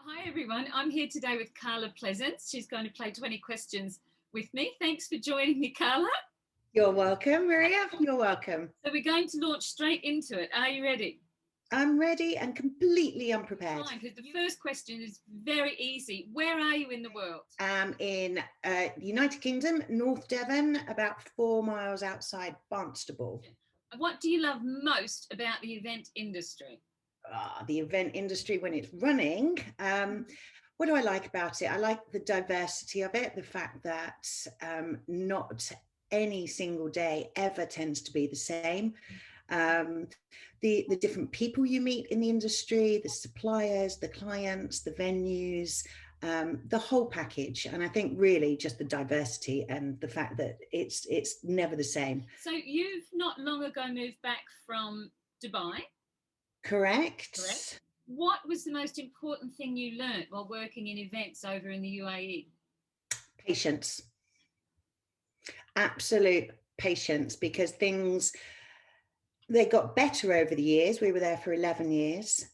Hi everyone, I'm here today with Karla Pleasance. She's going to play 20 questions with me. Thanks for joining me, Karla. You're welcome, Maria. You're welcome. So we're going to launch straight into it. Are you ready? I'm ready and completely unprepared. Fine, because the first question is very easy. Where are you in the world? I'm in the United Kingdom, North Devon, about 4 miles outside Barnstable. What do you love most about the event industry? The event industry when it's running. What do I like about it? I like the diversity of it, the fact that not any single day ever tends to be the same. The different people you meet in the industry, the suppliers, the clients, the venues, the whole package. And I think really just the diversity and the fact that it's never the same. So you've not long ago moved back from Dubai. Correct. What was the most important thing you learnt while working in events over in the UAE? Patience. Absolute patience, because they got better over the years. We were there for 11 years.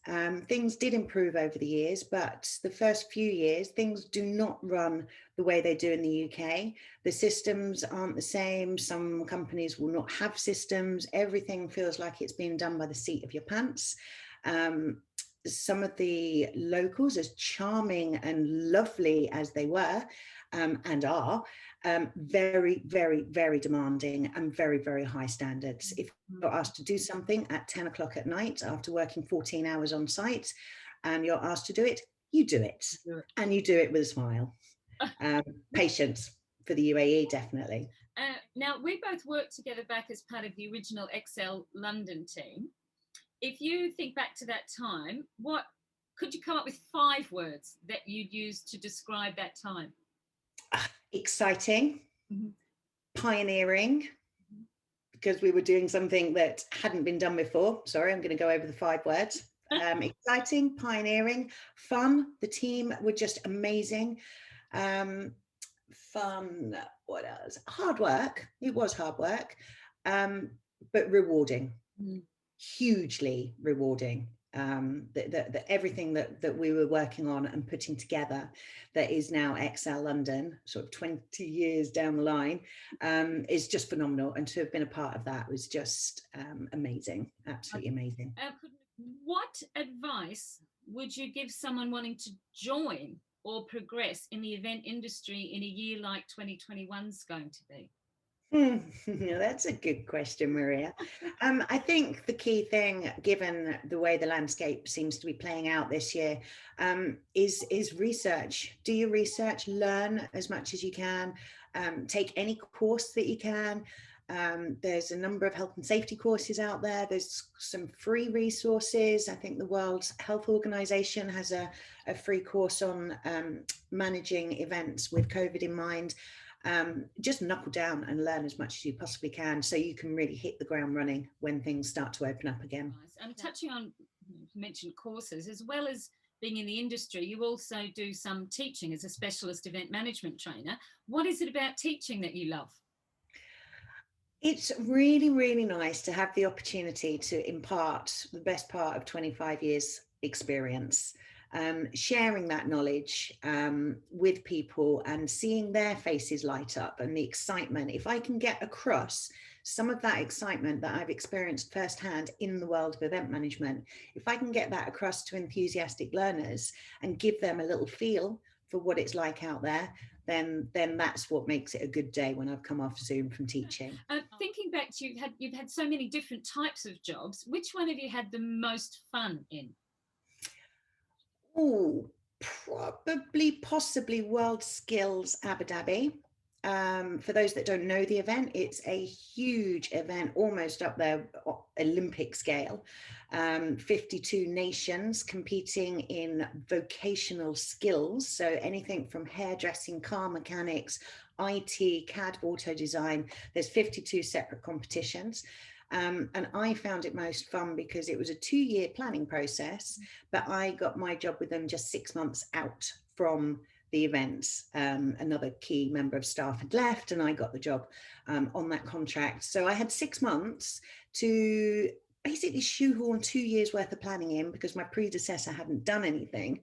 Things did improve over the years, but the first few years, things do not run the way they do in the UK. The systems aren't the same. Some companies will not have systems. Everything feels like it's being done by the seat of your pants. Some of the locals, as charming and lovely as they were and are, very, very, very demanding and very, very high standards. If you're asked to do something at 10 o'clock at night after working 14 hours on site and you're asked to do it, you do it. And you do it with a smile. Patience for the UAE, definitely. Now, we both worked together back as part of the original Excel London team. If you think back to that time, what could you come up with 5 words that you'd use to describe that time? Exciting, pioneering, because we were doing something that hadn't been done before. Sorry, I'm going to go over the 5 words. Exciting, pioneering, fun. The team were just amazing. Fun, what else? Hard work. It was hard work, but rewarding. Hugely rewarding. Everything that we were working on and putting together that is now Excel London, sort of 20 years down the line, is just phenomenal. And to have been a part of that was just amazing, absolutely amazing. What advice would you give someone wanting to join or progress in the event industry in a year like 2021 is going to be? That's a good question, Maria. I think the key thing, given the way the landscape seems to be playing out this year, is research. Do your research, learn as much as you can, take any course that you can. There's a number of health and safety courses out there. There's some free resources. I think the World Health Organization has a free course on managing events with COVID in mind. Just knuckle down and learn as much as you possibly can so you can really hit the ground running when things start to open up again. And touching on, you mentioned courses, as well as being in the industry, you also do some teaching as a specialist event management trainer. What is it about teaching that you love? It's really, really nice to have the opportunity to impart the best part of 25 years experience. Sharing that knowledge with people and seeing their faces light up and the excitement. If I can get across some of that excitement that I've experienced firsthand in the world of event management, if I can get that across to enthusiastic learners and give them a little feel for what it's like out there, then that's what makes it a good day when I've come off Zoom from teaching. Thinking back to you've had so many different types of jobs. Which one have you had the most fun in? Oh, possibly World Skills Abu Dhabi. For those that don't know the event, it's a huge event, almost up there, Olympic scale. 52 nations competing in vocational skills. So anything from hairdressing, car mechanics, IT, CAD, auto design. There's 52 separate competitions. And I found it most fun because it was a 2-year planning process, but I got my job with them just 6 months out from the events. Another key member of staff had left and I got the job on that contract. So I had 6 months to basically shoehorn 2 years worth of planning in because my predecessor hadn't done anything.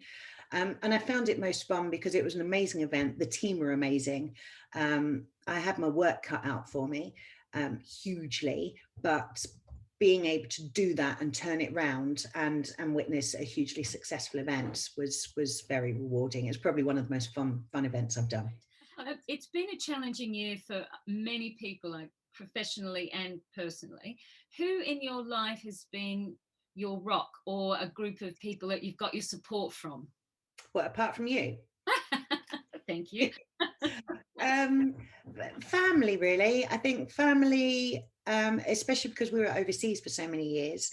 And I found it most fun because it was an amazing event. The team were amazing. I had my work cut out for me, hugely, but being able to do that and turn it round and witness a hugely successful event was very rewarding. It's probably one of the most fun events I've done. It's been a challenging year for many people, like professionally and personally. Who in your life has been your rock, or a group of people that you've got your support from? Well, apart from you? Thank you. Family, really. I think family, especially because we were overseas for so many years.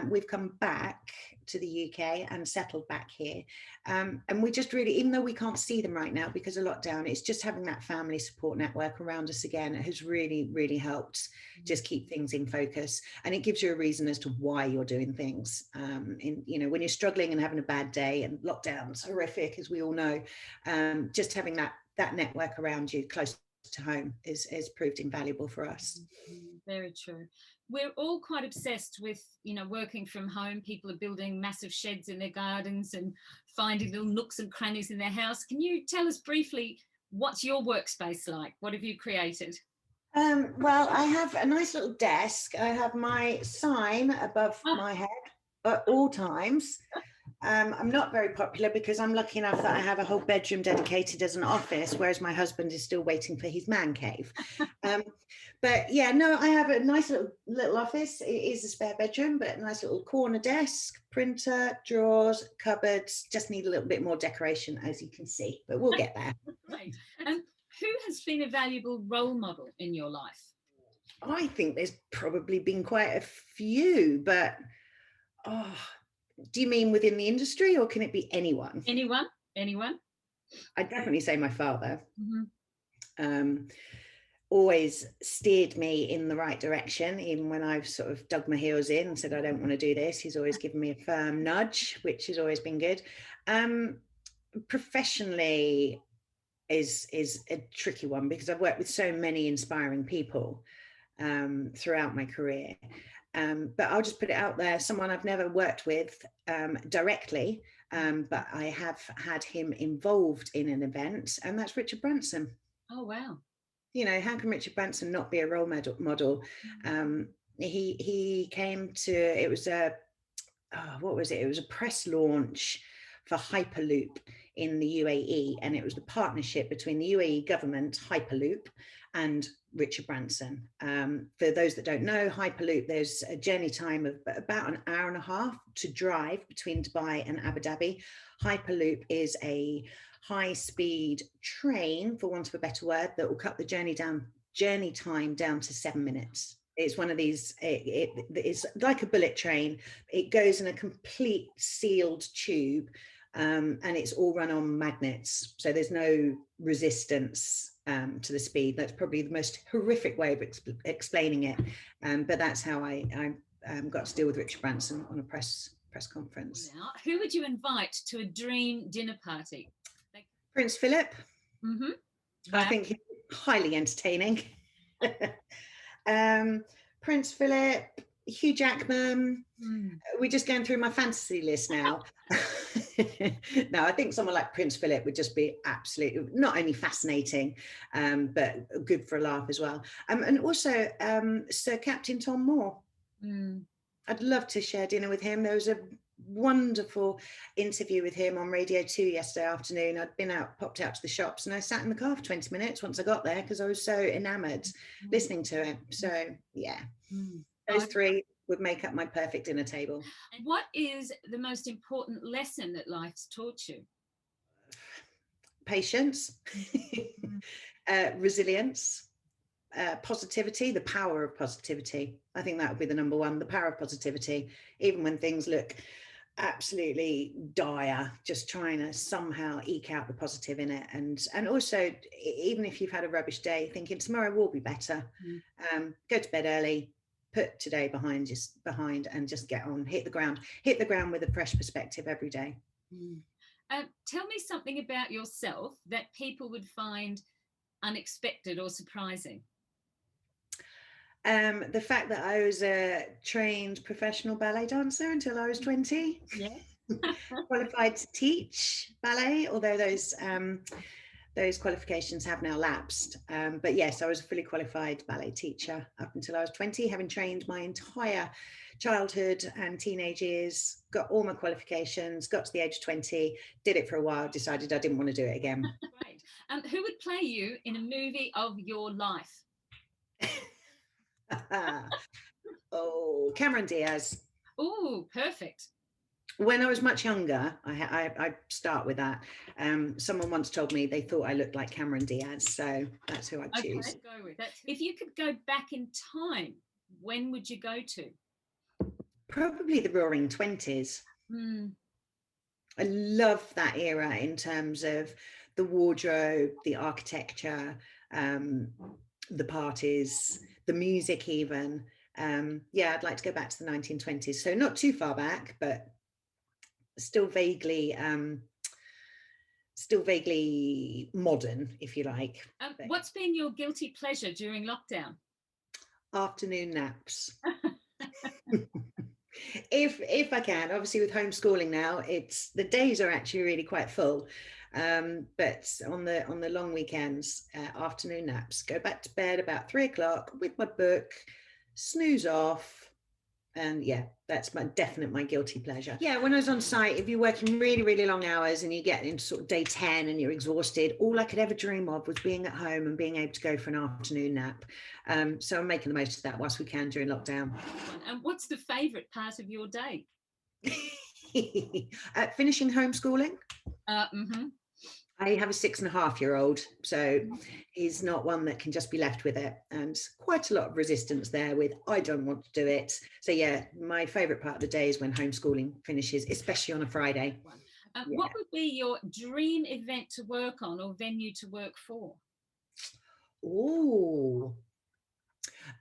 We've come back to the UK and settled back here. And we just really, even though we can't see them right now because of lockdown, it's just having that family support network around us again. It has really, really helped just keep things in focus. And it gives you a reason as to why you're doing things. When you're struggling and having a bad day, and lockdown's horrific, as we all know, just having that network around you close to home is proved invaluable for us. Very true. We're all quite obsessed with, working from home. People are building massive sheds in their gardens and finding little nooks and crannies in their house. Can you tell us briefly, what's your workspace like? What have you created? Well, I have a nice little desk. I have my sign above my head at all times. I'm not very popular because I'm lucky enough that I have a whole bedroom dedicated as an office, whereas my husband is still waiting for his man cave. But yeah, no, I have a nice little office. It is a spare bedroom, but a nice little corner desk, printer, drawers, cupboards. Just need a little bit more decoration, as you can see, but we'll get there. Right. Who has been a valuable role model in your life? I think there's probably been quite a few, but do you mean within the industry, or can it be anyone? Anyone. I'd definitely say my father. Mm-hmm. Always steered me in the right direction, even when I've sort of dug my heels in and said, I don't want to do this. He's always given me a firm nudge, which has always been good. Professionally is a tricky one because I've worked with so many inspiring people throughout my career. But I'll just put it out there, someone I've never worked with directly, but I have had him involved in an event, and that's Richard Branson. Oh, wow. How can Richard Branson not be a role model? He came to, it was what was it? It was a press launch for Hyperloop in the UAE, and it was the partnership between the UAE government, Hyperloop, and Richard Branson. For those that don't know, Hyperloop, there's a journey time of about an hour and a half to drive between Dubai and Abu Dhabi. Hyperloop is a high-speed train, for want of a better word, that will cut the journey time down to 7 minutes. It's one of these, it's like a bullet train. It goes in a complete sealed tube, and it's all run on magnets. So there's no resistance to the speed. That's probably the most horrific way of explaining it. But that's how I got to deal with Richard Branson on a press conference. Now, who would you invite to a dream dinner party? Prince Philip. Mm-hmm. I think he's highly entertaining. Prince Philip, Hugh Jackman. We're just going through my fantasy list now. No, I think someone like Prince Philip would just be absolutely not only fascinating, but good for a laugh as well. And also Sir Captain Tom Moore. I'd love to share dinner with him. There was a wonderful interview with him on Radio 2 yesterday afternoon. I'd popped out to the shops, and I sat in the car for 20 minutes once I got there because I was so enamored listening to him. So yeah, those three would make up my perfect dinner table. And what is the most important lesson that life's taught you? Patience, resilience, positivity, the power of positivity. I think that would be the number one, the power of positivity, even when things look absolutely dire, just trying to somehow eke out the positive in it. And also, even if you've had a rubbish day, thinking tomorrow will be better. Go to bed early, put today behind and just get on, hit the ground with a fresh perspective every day. Tell me something about yourself that people would find unexpected or surprising. The fact that I was a trained professional ballet dancer until I was 20. Yeah. Qualified to teach ballet, although those qualifications have now lapsed. But yes, I was a fully qualified ballet teacher up until I was 20, having trained my entire childhood and teenage years, got all my qualifications, got to the age of 20, did it for a while, decided I didn't want to do it again. Great. Who would play you in a movie of your life? Oh, Cameron Diaz. Oh, perfect. When I was much younger, I start with that. Someone once told me they thought I looked like Cameron Diaz, so that's who I'd choose. Okay, go with that. If you could go back in time, when would you go to? Probably the Roaring Twenties. I love that era in terms of the wardrobe, the architecture, the parties, the music even. Yeah, I'd like to go back to the 1920s. So not too far back, but still vaguely modern, if you like. What's been your guilty pleasure during lockdown? Afternoon naps. If I can. Obviously with homeschooling now, it's the days are actually really quite full, but on the long weekends, afternoon naps, go back to bed about 3 o'clock with my book, snooze off. And yeah, that's my guilty pleasure. Yeah, when I was on site, if you're working really, really long hours and you get into sort of day 10 and you're exhausted, all I could ever dream of was being at home and being able to go for an afternoon nap. So I'm making the most of that whilst we can during lockdown. And what's the favourite part of your day? Finishing homeschooling. I have a 6.5-year-old, so he's not one that can just be left with it, and quite a lot of resistance there with, I don't want to do it. So yeah, my favourite part of the day is when homeschooling finishes, especially on a Friday. What would be your dream event to work on or venue to work for? Oh,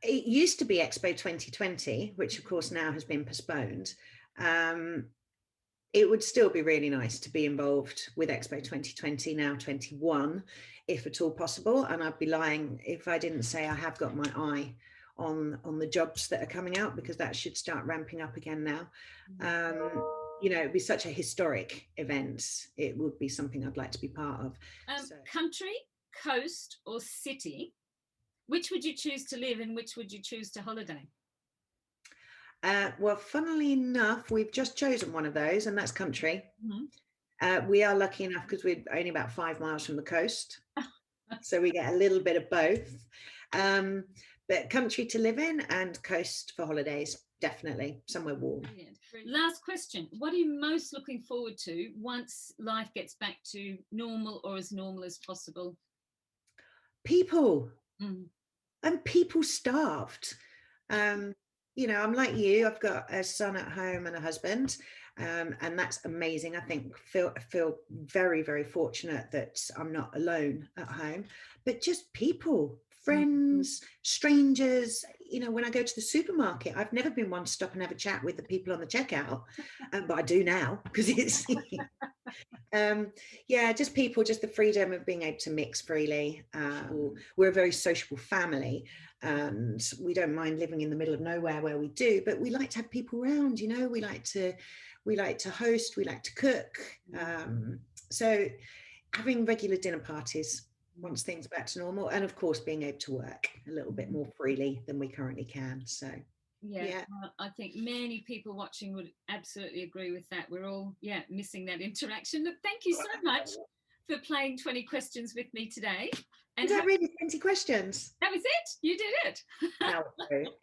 it used to be Expo 2020, which of course now has been postponed. It would still be really nice to be involved with Expo 2020, now 21, if at all possible. And I'd be lying if I didn't say I have got my eye on the jobs that are coming out, because that should start ramping up again now. You know, it'd be such a historic event. It would be something I'd like to be part of. Country, coast or city, which would you choose to live in, which would you choose to holiday? Well, funnily enough, we've just chosen one of those, and that's country. We are lucky enough because we're only about 5 miles from the coast, so we get a little bit of both. But country to live in and coast for holidays, definitely somewhere warm. Brilliant. Last question. What are you most looking forward to once life gets back to normal, or as normal as possible? People. And people starved. You know, I'm like you, I've got a son at home and a husband, and that's amazing. I think I feel very, very fortunate that I'm not alone at home, but just people, friends, strangers. You know, when I go to the supermarket, I've never been one to stop and have a chat with the people on the checkout, but I do now because it's yeah, just people, just the freedom of being able to mix freely. We're a very sociable family, and we don't mind living in the middle of nowhere where we do, but we like to have people around. You know, we like to host, we like to cook. So having regular dinner parties once things are back to normal, and of course being able to work a little bit more freely than we currently can. So yeah. Well, I think many people watching would absolutely agree with that. We're all missing that interaction. Look, thank you so much for playing 20 questions with me today. And is that really 20 questions? That was it. You did it. Oh,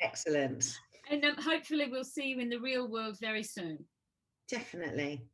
excellent. And hopefully we'll see you in the real world very soon. Definitely.